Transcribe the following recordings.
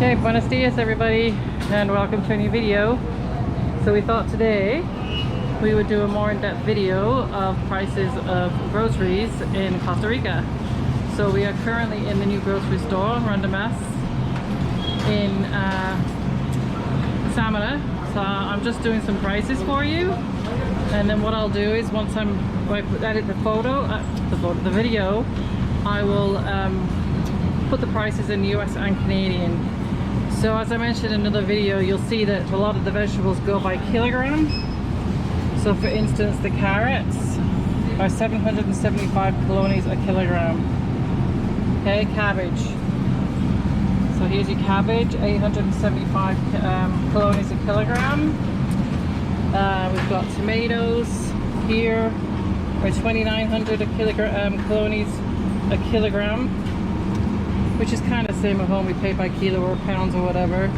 Okay, buenos dias everybody, and welcome to a new video. So we thought today we would do a more in-depth video of prices of groceries in Costa Rica. So we are currently in the new grocery store, Rundamas, in Samara. So I'm just doing some prices for you, and then what I'll do is once I edit the video, I will put the prices in US and Canadian. So as I mentioned in another video, you'll see that a lot of the vegetables go by kilogram. So for instance, the carrots are 775 colonies a kilogram. Okay, cabbage. So here's your cabbage, 875 colonies a kilogram. We've got tomatoes here, are 2,900 colonies a kilogram, which is kind of the same at home. We pay by kilo or pounds or whatever.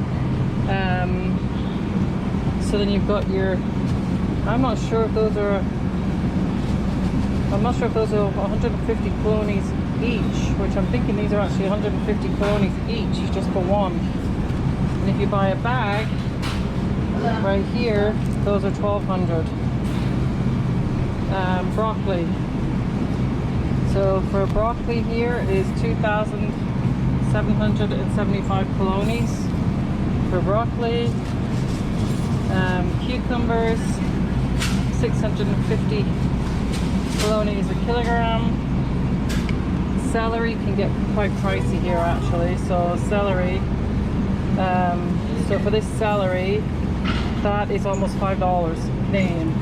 So then you've got your, I'm not sure if those are 150 colonies each, which I'm thinking these are actually 150 colonies each, just for one. And if you buy a bag, right here, those are 1,200. Broccoli. So for broccoli here is 2,775 colonies for broccoli. Cucumbers, 650 colonies a kilogram. Celery can get quite pricey here actually. So celery, so for this celery, that is almost $5 Canadian,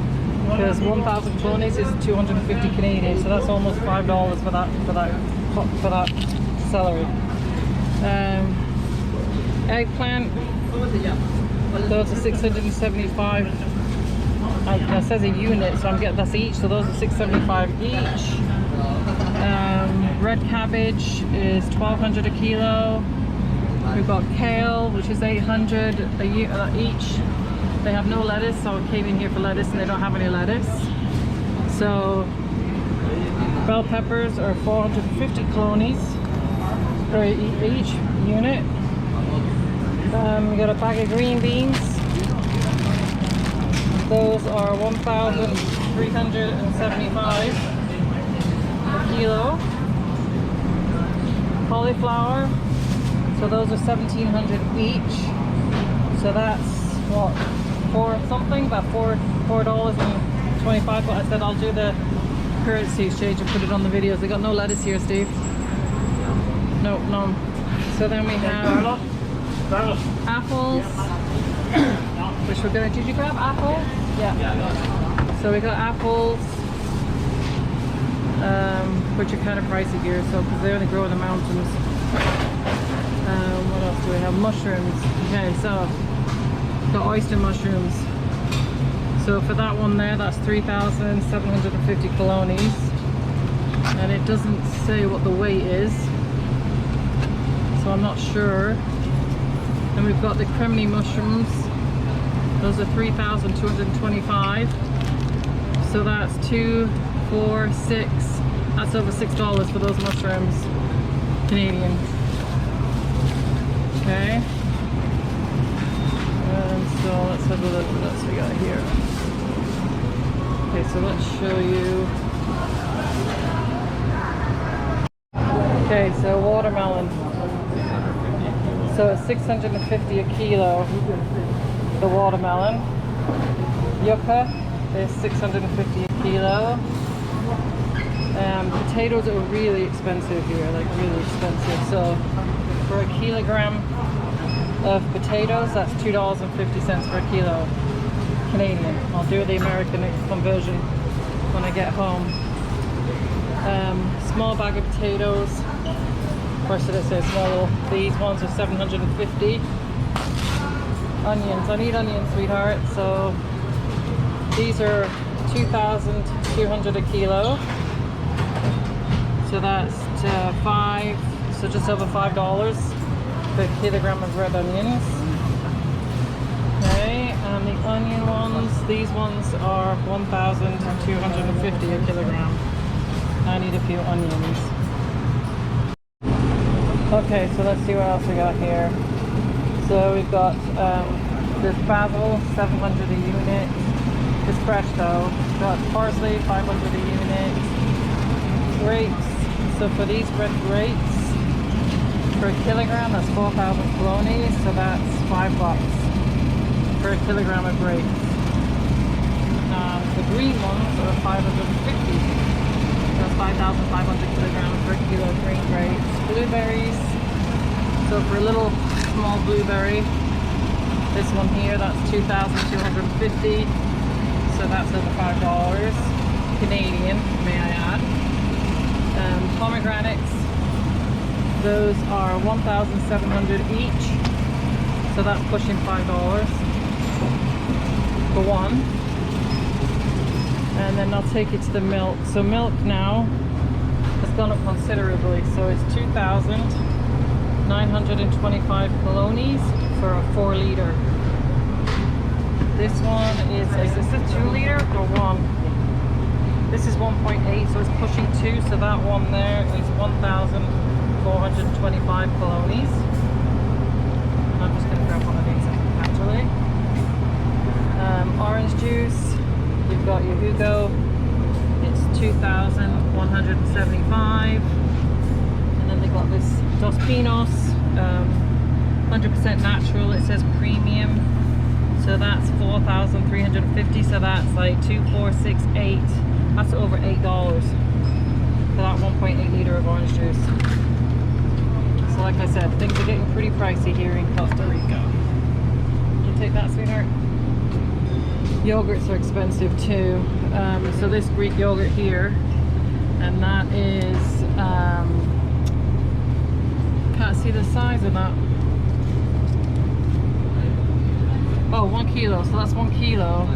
because 1,000 colonies is 250 Canadian, so that's almost $5 for that celery. Eggplant, those are 675. It says a unit, so I'm getting that's each, so those are 675 each. Red cabbage is 1,200 a kilo. We've got kale, which is 800 each. They have no lettuce, so I came in here for lettuce and they don't have any lettuce. So bell peppers are 450 colonies for each unit. We got a bag of green beans. Those are 1,375 a kilo. Cauliflower, so those are 1,700 each. So that's what, about $4.25. But I said I'll do the currency exchange and put it on the videos. They got no lettuce here, Steve. No, none. So then we have apples, which we're gonna. Did you grab apples? Yeah. So we got apples, which are kind of pricey here. So because they only grow in the mountains. What else do we have? Mushrooms. Okay, so the oyster mushrooms. So for that one there, that's 3,750 colonies, and it doesn't say what the weight is, so I'm not sure. Then we've got the currenies mushrooms. Those are 3,225. So that's 2, 4, 6. That's over $6 for those mushrooms, Canadian. Okay. So let's have a look what else we got here. Okay, so let's show you. Okay, so watermelon. So it's 650 a kilo, the watermelon. Yucca is 650 a kilo. Potatoes are really expensive here, like really expensive. So for a kilogram of potatoes, that's $2.50 per kilo Canadian. I'll do the American conversion when I get home. Small bag of potatoes, or should I say small, these ones are 750. Onions, I need onions, sweetheart. So these are 2,200 a kilo. So that's so just over $5 per kilogram of red onions. Okay, and the onion ones, these ones are 1,250 a kilogram. I need a few onions. Okay, so let's see what else we got here. So we've got this basil, 700 a unit. It's fresh though. We've got parsley, 500 a unit. Grapes. So for these red grapes, per kilogram, that's 4,000 colonies. So that's $5 per kilogram of grapes. The green ones are 550. That's 5,500 kilograms per kilo of green grapes. Blueberries. So for a little small blueberry, this one here, that's 2,250. So that's over $5 Canadian, may I add. Pomegranates, those are 1,700 each. So that's pushing $5 for one. And then I'll take it to the milk. So milk now has gone up considerably. So it's 2,925 colonies for a 4 liter. This one is this a 2 liter or 1? This is 1.8, so it's pushing 2. So that one there is 1,425 colonies. I'm just going to grab one of these actually. Orange juice. You've got your Hugo, it's 2,175, and then they've got this Dos Pinos, 100% natural, it says premium, so that's 4,350, so that's like 2,468, that's over $8 for that 1.8 liter of orange juice. So like I said, things are getting pretty pricey here in Costa Rica. You take that, sweetheart? Yogurts are expensive too. So this Greek yogurt here, and that is, can't see the size of that. Oh, 1 kilo. So that's 1 kilo.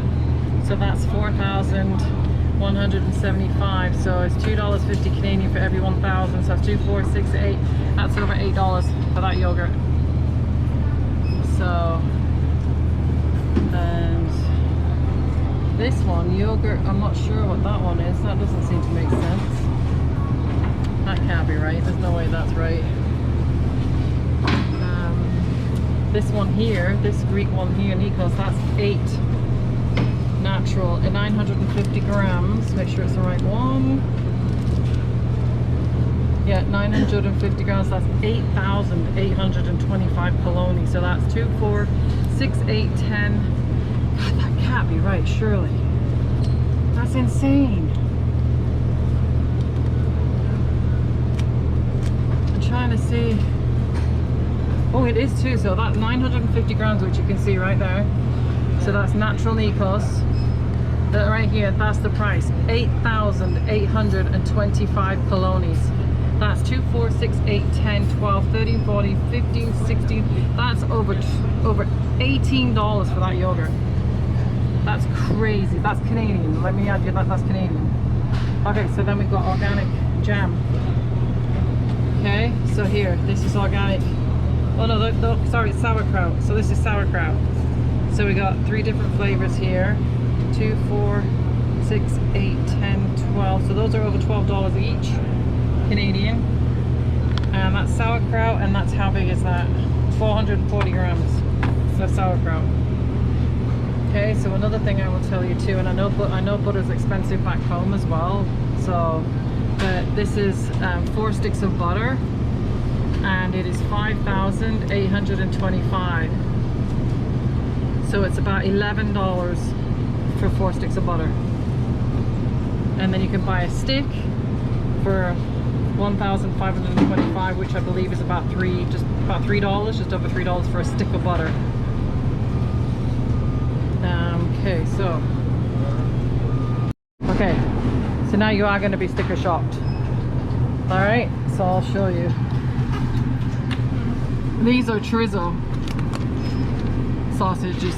So that's 4,175. So it's $2.50 Canadian for every 1,000. So that's 2,468. That's over $8 for that yogurt. So, and this one, yogurt, I'm not sure what that one is. That doesn't seem to make sense. That can't be right. There's no way that's right. This one here, this Greek one here, Nikos, that's 8 natural and 950 grams. Make sure it's the right one. Yeah, 950 grams. That's 8,825 colonies. So that's 2, 4, 6, 8, 10. God, that can't be right, surely. That's insane. I'm trying to see. Oh, it is too. So that's 950 grams, which you can see right there. So that's natural Nikos. That right here, that's the price. 8,825 colonies. That's 2, 4, 6, 8, 10, 12, 13, 14, 15, 16. That's over $18 for that yogurt. That's crazy. That's Canadian. Let me add you that. That's Canadian. Okay, so then we've got organic jam. Okay, so here, this is organic. Oh no, sorry, it's sauerkraut. So this is sauerkraut. So we got 3 different flavors here. 2, 4, 6, 8, 10, 12. So those are over $12 each, Canadian. And that's sauerkraut, and that's how big is that? 440 grams of sauerkraut. Okay, so another thing I will tell you too, and I know butter's expensive back home as well. So, but this is 4 sticks of butter, and it is 5,825. So it's about $11 for 4 sticks of butter. And then you can buy a stick for 1,525, which I believe is about $3, just over $3 for a stick of butter. Okay, so now you are going to be sticker shocked. All right, so I'll show you. These are chorizo sausages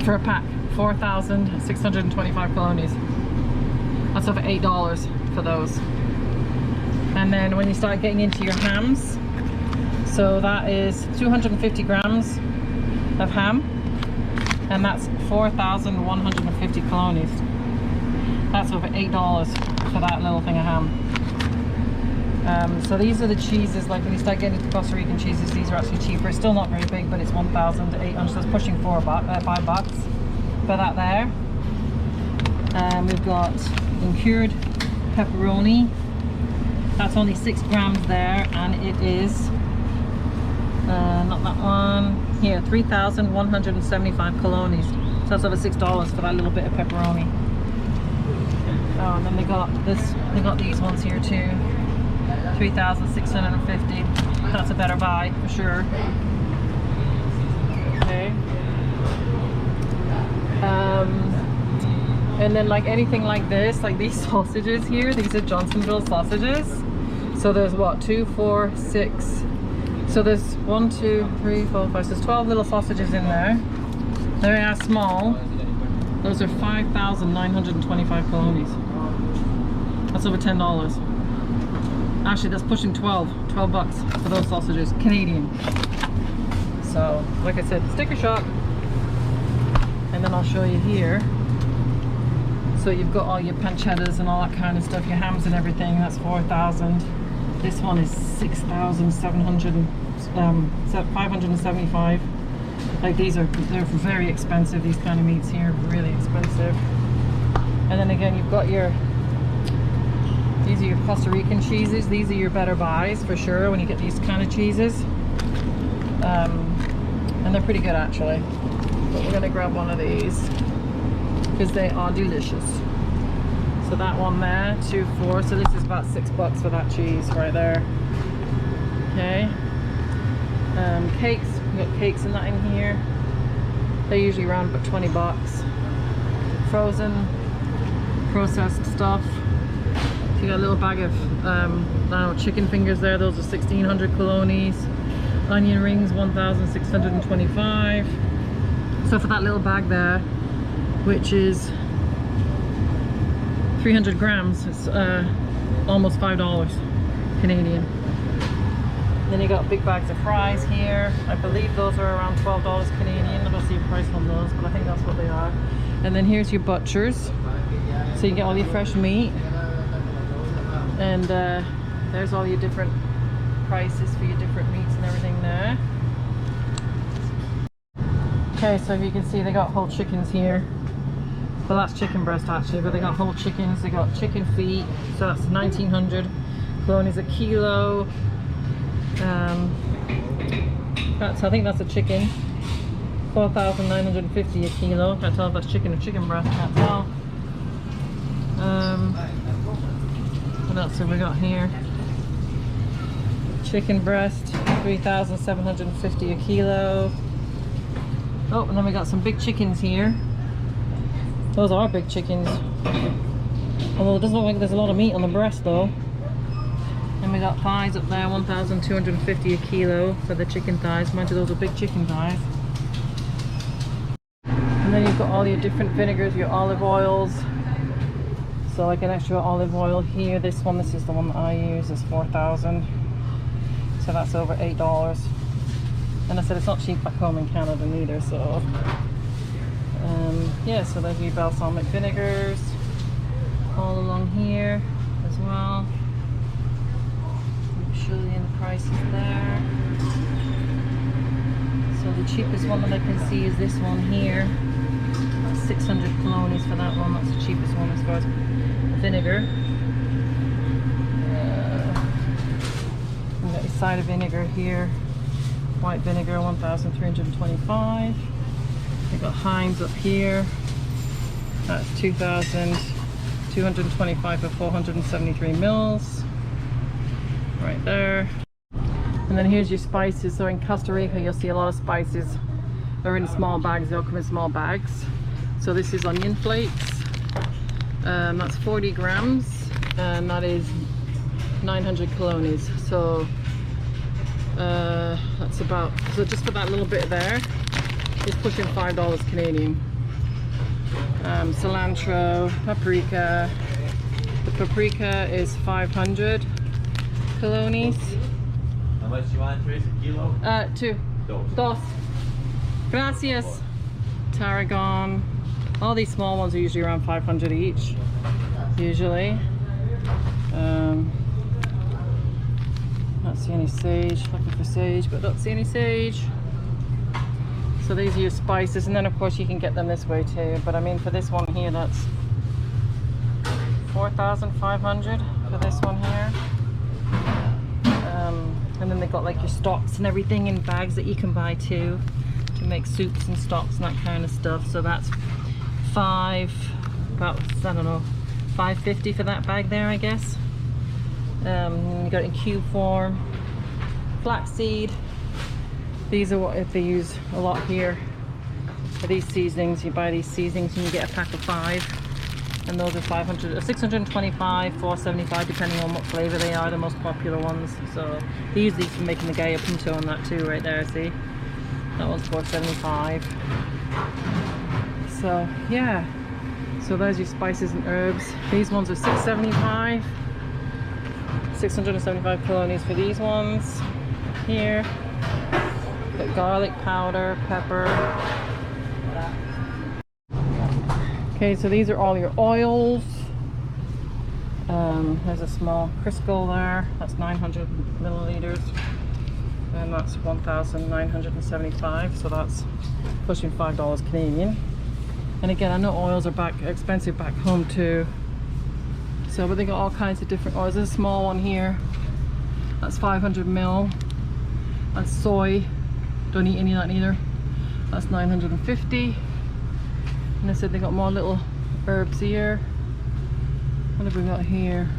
for a pack, 4,625 colonies. That's over $8 for those. And then when you start getting into your hams, so that is 250 grams of ham, and that's 4,150 colonies. That's over $8 for that little thing of ham. So these are the cheeses, like when you start getting into Costa Rican cheeses, these are actually cheaper. It's still not very big, but it's 1,800, so it's pushing $5 for that there. We've got cured pepperoni. That's only 6 grams there, and it is, not that one, here, 3,175 colonies. So that's over $6 for that little bit of pepperoni. Oh, and then they got these ones here too. 3,650. That's a better buy for sure. Okay. And then like anything like this, like these sausages here, these are Johnsonville sausages. So there's what, 2, 4, 6. So there's 1, 2, 3, 4, 5. So there's 12 little sausages in there. They are small. Those are 5,925 colonies. That's over $10. Actually, that's pushing 12 bucks for those sausages, Canadian. So, like I said, sticker shock. And then I'll show you here. So you've got all your pancettas and all that kind of stuff, your hams and everything. That's 4,000. This one is 575. Like they're very expensive. These kind of meats here, really expensive. And then again, you've got these are your Costa Rican cheeses. These are your better buys for sure when you get these kind of cheeses. And they're pretty good actually. But we're gonna grab one of these because they are delicious. So that one there, 2, 4. So this is about $6 for that cheese right there. Okay. Cakes. We got cakes in that in here. They're usually around about 20 bucks. Frozen, processed stuff. You got a little bag of I don't know, chicken fingers there. Those are 1,600 colonies. Onion rings, 1,625. So for that little bag there, which is 300 grams, it's almost $5 Canadian. Then you got big bags of fries here. I believe those are around $12 Canadian. I don't see a price on those, but I think that's what they are. And then here's your butchers. So you get all your fresh meat. And there's all your different prices for your different meats and everything there. Okay, so if you can see, they got whole chickens here. Well, that's chicken breast actually, but they got whole chickens. They got chicken feet, so that's 1,900 colonies a kilo. I think that's a chicken. 4,950 a kilo. Can't tell if that's chicken or chicken breast. Can't tell. What else have we got here? Chicken breast, 3,750 a kilo. Oh, and then we got some big chickens here. Those are big chickens. Although it doesn't look like there's a lot of meat on the breast though. And we got thighs up there, 1,250 a kilo for the chicken thighs. Mind you, those are big chicken thighs. And then you've got all your different vinegars, your olive oils. So like an extra olive oil here. This is the one that I use, is 4,000. So that's over $8. And I said it's not cheap back home in Canada neither, so yeah, so there's your balsamic vinegars all along here as well. I'll show you the prices there. So the cheapest one that I can see is this one here. 600 colonies for that one. That's the cheapest one as far as vinegar. We've got your cider vinegar here. White vinegar, 1,325. We've got Heinz up here. That's 2,225 for 473 mils. Right there. And then here's your spices. So in Costa Rica, you'll see a lot of spices. They're in small bags. They'll come in small bags. So this is onion flakes. That's 40 grams, and that is 900 colonies. So that's about, so just for that little bit there, it's pushing $5 Canadian. Cilantro, paprika. The paprika is 500 colonies. How much you want, Trace? A kilo? 2. Dos. Gracias. Tarragon. All these small ones are usually around 500 each. Usually. Not see any sage. Looking for sage, but don't see any sage. So these are your spices, and then of course you can get them this way too. But I mean, for this one here, that's 4,500 for this one here. And then they got like your stocks and everything in bags that you can buy too, to make soups and stocks and that kind of stuff. So that's about, I don't know, $5.50 for that bag there, I guess. You got it in cube form. Flaxseed. These are what they use a lot here for these seasonings. You buy these seasonings and you get a pack of 5. And those are 625, 475, depending on what flavor they are, the most popular ones. So they use these for making the gaya pinto and that too, right there, see? That one's 475. So yeah, so there's your spices and herbs. These ones are 675. 675 colonies for these ones here. Got garlic powder, pepper. Okay, so these are all your oils. There's a small Crisco there. That's 900 milliliters. And that's 1,975. So that's pushing $5 Canadian. And again, I know oils are expensive back home too. So, but they got all kinds of different oils. There's a small one here. That's 500 mil. That's soy. Don't eat any of that either. That's 950. And I said they got more little herbs here. What have we got here?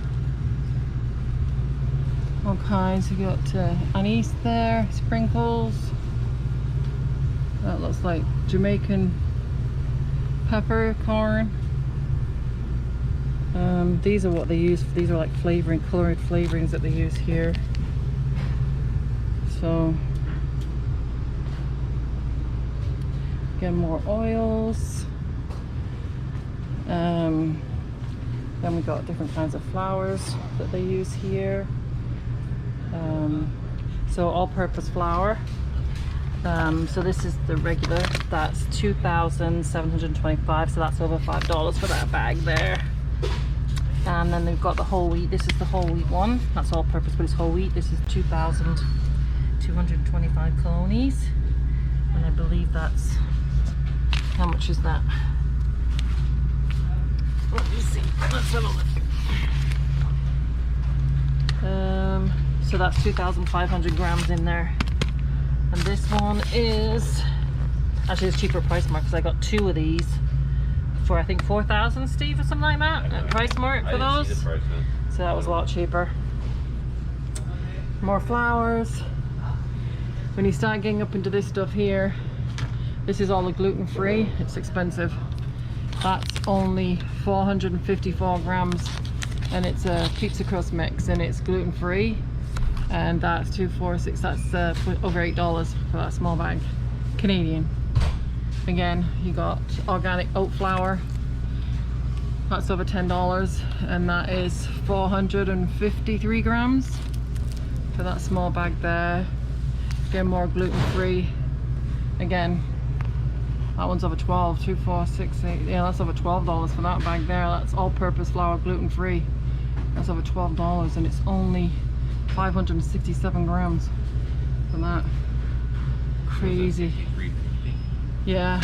All kinds. We got anise there, sprinkles. That looks like Jamaican peppercorn. These are what they use. These are like flavoring, colored flavorings that they use here. So again, more oils. Then we got different kinds of flours that they use here. So all-purpose flour. So this is the regular. That's 2,725. So that's over $5 for that bag there. And then they've got the whole wheat. This is the whole wheat one. That's all-purpose, but it's whole wheat. This is 2,225 colonies. And I believe that's, how much is that? Let me see. Let's have a look. So that's 2,500 grams in there. And this one is, actually it's cheaper at Price Mart because I got 2 of these for I think 4,000, Steve, or something like that at Price Mart for those. See the price, so that was a lot cheaper. More flours. When you start getting up into this stuff here, this is all the gluten-free. It's expensive. That's only 454 grams, and it's a pizza crust mix, and it's gluten-free, and that's 246. That's over $8 for that small bag, Canadian. Again, you got organic oat flour. That's over $10, and that is 453 grams for that small bag there. Again, more gluten-free. Again, that one's over 12, 2, 4, 6, 8. Yeah, that's over $12 for that bag there. That's all-purpose flour, gluten-free. That's over $12, and it's only 567 grams for that. Crazy. Yeah.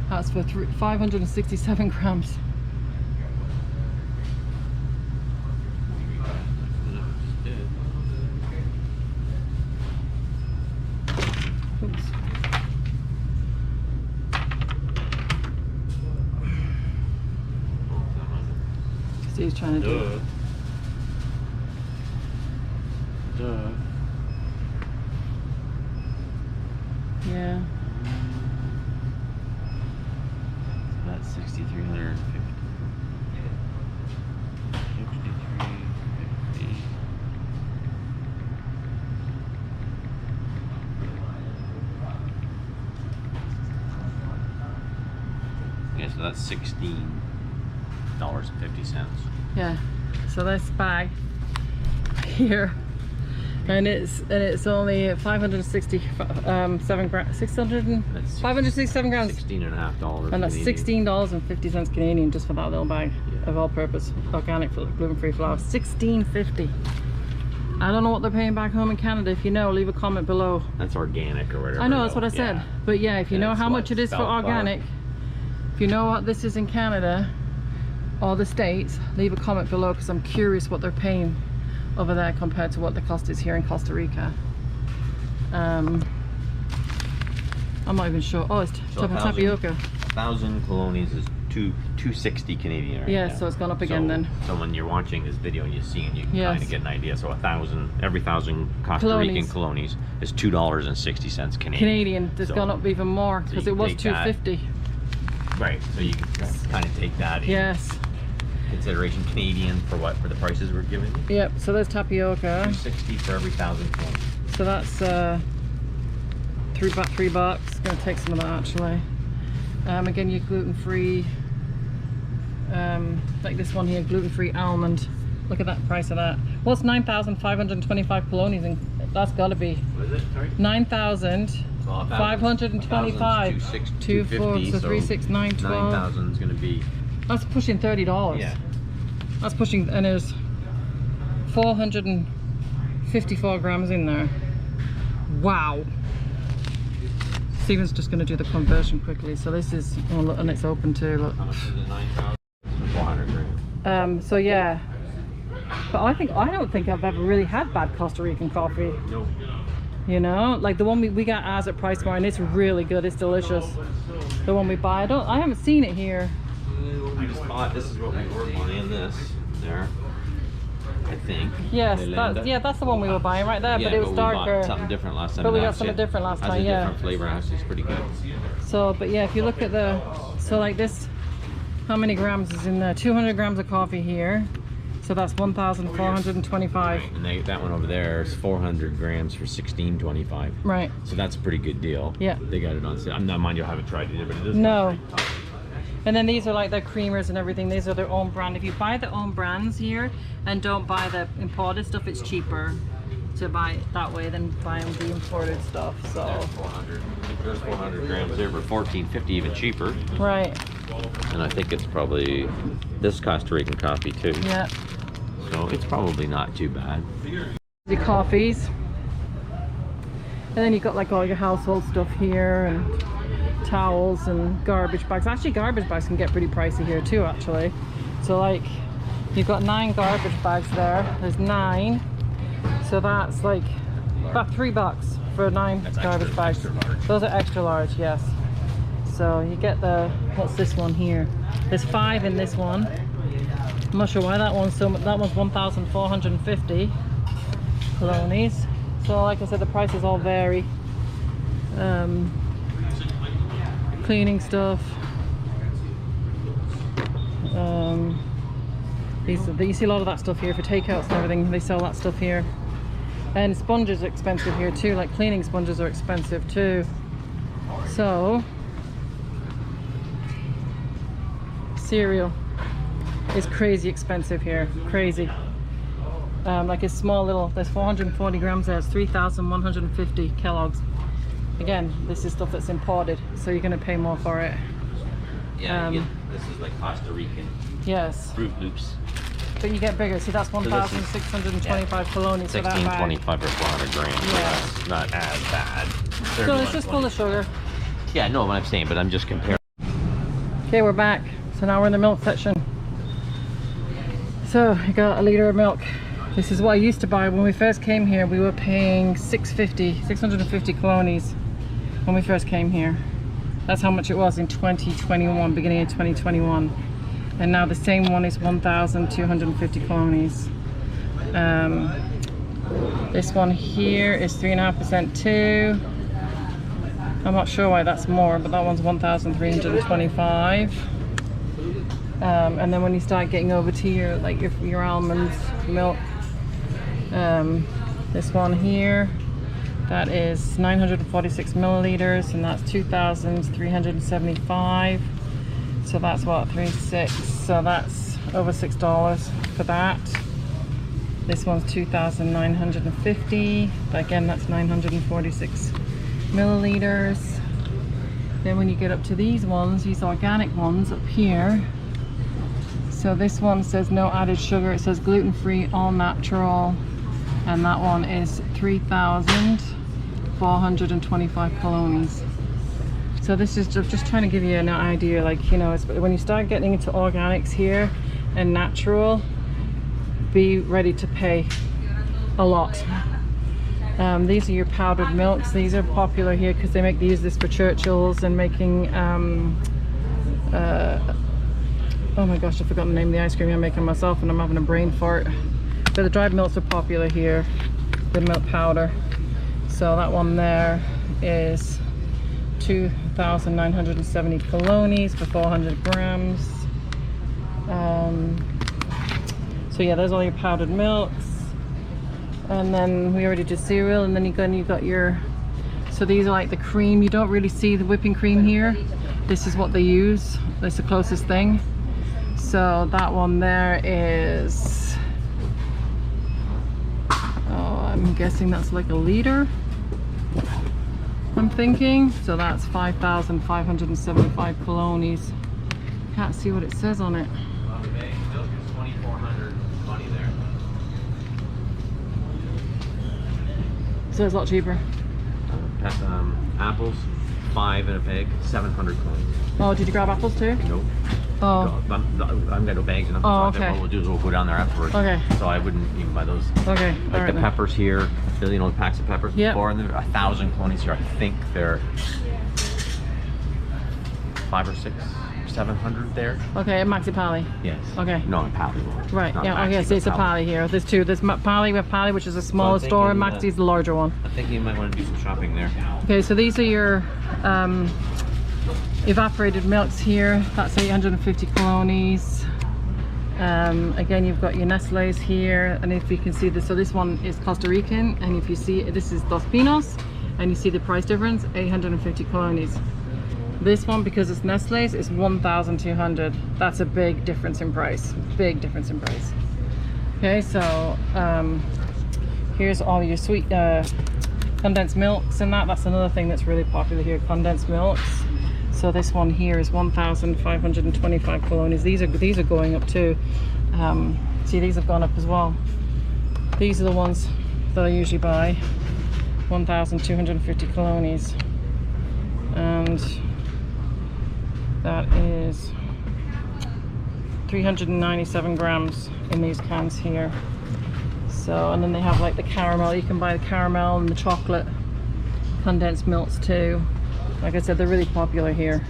That's for 567 grams. Steve's trying to do it. Duh. Yeah. That's 6,350. 6,350. Yeah, so that's $16.50. Yeah. So this bag here And it's only 567 grams, 567 grams. $16.50. And that's $16.50 Canadian just for that little bag of all-purpose organic gluten-free flour. $16.50. I don't know what they're paying back home in Canada. If you know, leave a comment below. That's organic or whatever. I know, that's what I said. But yeah, if you know how much it is for organic, if you know what this is in Canada or the States, leave a comment below, because I'm curious what they're paying over there compared to what the cost is here in Costa Rica. I'm not even sure. Oh, it's tapioca. 1,000 colonies is 260 Canadian right Yeah, now. so it's gone up again then. So when you're watching this video and you see, and you can kind of get an idea. So every 1,000 Costa Rican colonies is $2.60 Canadian. It's gone up even more because it was $2.50. Right, so you can kind of take that in consideration Canadian for the prices we're giving you. Yep, so there's tapioca. $2.60 for every 1,000 colonies. So that's $3. Gonna take some of that actually. Again, you're gluten-free. Like this one here, gluten-free almond. Look at that price of that. Well, it's 9,525 colonies, and that's got to be. What is it? Sorry. 9,525. 2,4, so 3, 6, 9, 12. 9,000 is going to be. That's pushing $30. Yeah. That's pushing, and there's 454 grams in there. Wow. Steven's just going to do the conversion quickly. So this is, oh look, and it's open too. Look. How much is it? 9,000. 400 grams. So yeah. But I don't think I've ever really had bad Costa Rican coffee. No. You know, like the one we got ours at Price Mart, and it's really good. It's delicious. The one we buy, I haven't seen it here. I just bought. This is what we were buying. This there. I think. Yes, that's the one we were buying right there. Yeah, but it was darker. We bought something different last time. But we got something different last time. Has a different flavor. Actually, it's pretty good. So, but yeah, if you look at so like this, how many grams is in there? 200 grams of coffee here. So that's 1,425. And that one over there is 400 grams for $16.25. Right. So that's a pretty good deal. Yeah. They got it on sale. I'm not, mind you, I haven't tried it, but it is. No. And then these are like their creamers and everything. These are their own brand. If you buy their own brands here and don't buy the imported stuff, it's cheaper to buy it that way than buying the imported stuff. So. There's 400 grams there for $14.50, even cheaper. Right. And I think it's probably this Costa Rican coffee too. Yeah. So it's probably not too bad. The coffees. And then you've got like all your household stuff here, and towels and garbage bags. Actually, garbage bags can get pretty pricey here too, actually. So like, you've got 9 garbage bags there. There's 9. So that's like about $3 for 9 garbage bags. Those are extra large, yes. So you get what's this one here? There's 5 in this one. I'm not sure why that one's 1,450 colonies. So like I said, the prices all vary. Cleaning stuff. You see a lot of that stuff here for takeouts and everything. They sell that stuff here. And sponges are expensive here too. Like cleaning sponges are expensive too. So cereal is crazy expensive here. Crazy. Like a small little, there's 440 grams there. It's 3,150 Kellogg's. Again, this is stuff that's imported, so you're going to pay more for it. Yeah, this is like Costa Rican. Yes. Fruit Loops. But you get bigger. See, that's 1,625 colonies for that bag. 16.25 for 400 grams. Yeah. So that's not as bad. So it's just full of sugar. Yeah, no, what I'm saying, but I'm just comparing. Okay, we're back. So now we're in the milk section. So I got a liter of milk. This is what I used to buy when we first came here. We were paying 650 colonies when we first came here. That's how much it was in 2021, beginning of 2021. And now the same one is 1,250 colonies. This one here is 3.5% too. I'm not sure why that's more, but that one's 1,325. And then when you start getting over to your almonds, milk, this one here, that is 946 milliliters, and that's 2,375. So that's what, 3.6. So that's over $6 for that. This one's 2,950, but again that's 946 milliliters. Then when you get up to these ones, these organic ones up here, so this one says no added sugar, it says gluten-free, all natural, and that one is 3,425 colonies. So this is just trying to give you an idea, like, you know, it's, when you start getting into organics here and natural, be ready to pay a lot. These are your powdered milks. These are popular here because they use this for Churchill's and making oh my gosh, I forgot the name of the ice cream I'm making myself and I'm having a brain fart. But the dried milks are popular here, the milk powder. So that one there is 2,970 colonies for 400 grams. So yeah, there's all your powdered milks. And then we already did cereal, and then you got your, so these are like the cream. You don't really see the whipping cream here. This is what they use. That's the closest thing. So that one there is, oh, I'm guessing that's like a liter, I'm thinking. So that's 5,575 colonies. Can't see what it says on it. So it's a lot cheaper. Apples, 5 in a bag, 700 coins. Oh, did you grab apples too? Nope. Oh. I haven't got no bags enough. Oh, So okay. what we'll do is we'll go down there afterwards. Okay. So I wouldn't even buy those. Okay. Like All right, the peppers here, you know, the packs of peppers. Yep. Before, and there are 1,000 colonies here. I think they're 5 or 6, 700 there. Okay, at Maxi Pali. Yes. Okay. No, in Pali. Right, Not yeah, Maxi, okay, so it's a but Pali here. There's two. There's Pali, we have Pali, which is a smaller store, and thinking, Maxi's the larger one. I think you might want to do some shopping there. Okay, so these are your evaporated milks here. That's 850 colonies. Again, you've got your Nestle's here, and if you can see this, so this one is Costa Rican, and if you see, this is Dos Pinos, and you see the price difference, 850 colonies. This one, because it's Nestle's, is 1,200. That's a big difference in price. Big difference in price. Okay, so here's all your sweet condensed milks and that. That's another thing that's really popular here, condensed milks. So this one here is 1,525 colonies. These are going up too. See, these have gone up as well. These are the ones that I usually buy. 1,250 colonies. And that is 397 grams in these cans here. So, and then they have like the caramel. You can buy the caramel and the chocolate condensed milks too. Like I said, they're really popular here.